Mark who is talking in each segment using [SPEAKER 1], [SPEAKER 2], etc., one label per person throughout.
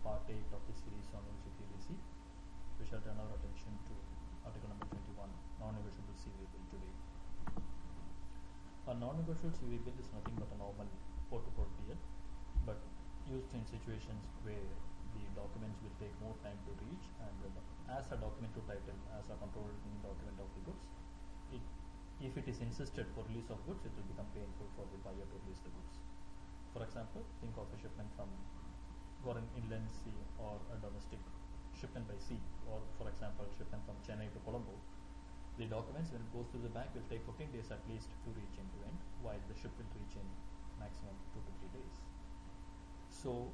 [SPEAKER 1] part 8 of the series on UCP DC. We shall turn our attention to article number 21, non-negotiable CV bill today. A non-negotiable CV bill is nothing but a normal port-to-port deal, but used in situations where the documents will take more time to reach, and as a document to title, as a controlling document of the goods, if it is insisted for release of goods, it will become painful for the buyer to release the goods. For example, think of a shipment for an inland sea or a domestic shipment by sea, or for example, shipment from Chennai to Colombo. The documents, when it goes to the bank, will take 15 days at least to reach end to end, while the ship will reach in maximum 2 to 3 days. So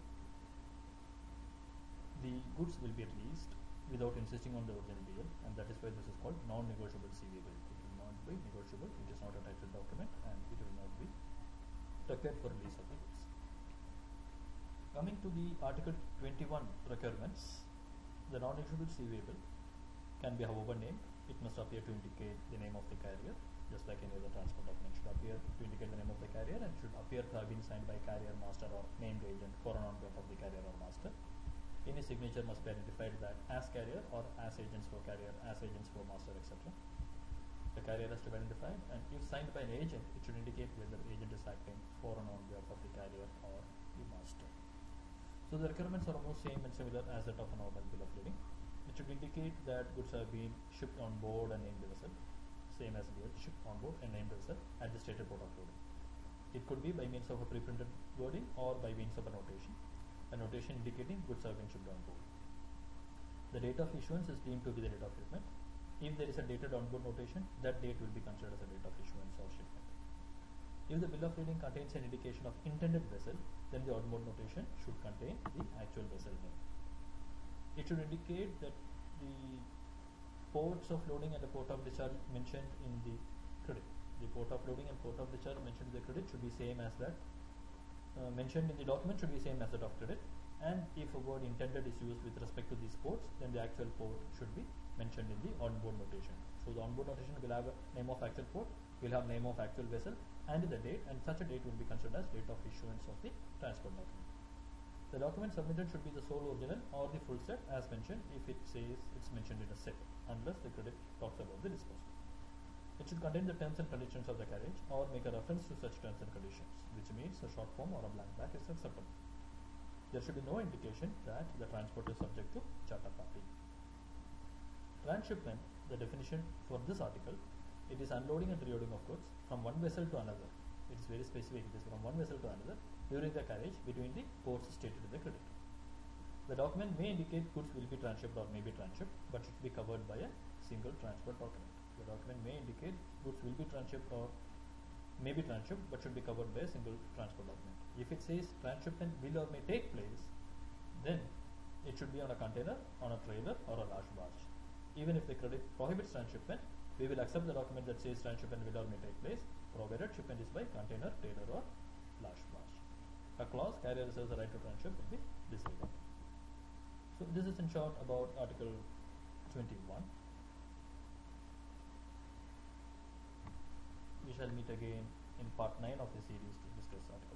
[SPEAKER 1] the goods will be released without insisting on the original deal, and that is why this is called non-negotiable CV bill. It will not be negotiable, it is not a titled document, and it will not be prepared for release of the goods. Coming to the Article 21 requirements, the non-negotiable CV bill can be however named. It must appear to indicate the name of the carrier, just like any other transport document should appear to indicate the name of the carrier, and should appear to have been signed by carrier, master, or named agent for and on behalf of the carrier or master. Any signature must be identified that as carrier or as agents for carrier, as agents for master, etc. The carrier has to be identified, and if signed by an agent, it should indicate whether agent is acting for and on behalf of the carrier or the master. So the requirements are almost same and similar as that of a normal bill of lading. It should indicate that goods have been shipped on board and named the vessel, same as here, shipped on board and named the vessel at the stated port of loading. It could be by means of a pre-printed wording or by means of a notation indicating goods have been shipped on board. The date of issuance is deemed to be the date of shipment. If there is a dated onboard notation, that date will be considered as a date of issuance or shipment. If the bill of lading contains an indication of intended vessel, then the onboard notation should contain the actual vessel name. It should indicate that the ports of loading and the port of discharge mentioned in the credit. The port of loading and port of discharge mentioned in the credit should be same as that. Mentioned in the document should be same as that of credit. And if a word intended is used with respect to these ports, then the actual port should be mentioned in the onboard notation. So the onboard notation will have a name of actual port, will have name of actual vessel, and the date, and such a date will be considered as date of issuance of the transport document. The document submitted should be the sole original or the full set as mentioned if it says it's mentioned in a set, unless the credit talks about the disposal. It should contain the terms and conditions of the carriage or make a reference to such terms and conditions, which means a short form or a blank back is acceptable. There should be no indication that the transport is subject to charter party. Transshipment, the definition for this article, it is unloading and reloading of goods from one vessel to another. It is very specific, it is from one vessel to another during the carriage between the ports stated in the credit. The document may indicate goods will be transshipped or may be transshipped, but should be covered by a single transport document. The document may indicate goods will be transshipped or may be transshipped, but should be covered by a single transport document. If it says transshipment will or may take place, then it should be on a container, on a trailer, or a large barge. Even if the credit prohibits transshipment, we will accept the document that says transshipment will or may take place, provided shipment is by container, trailer, or large barge. A clause, carrier reserves the right to transship, will be disregarded. So this is in short about Article 21. We shall meet again in part 9 of the series to discuss Article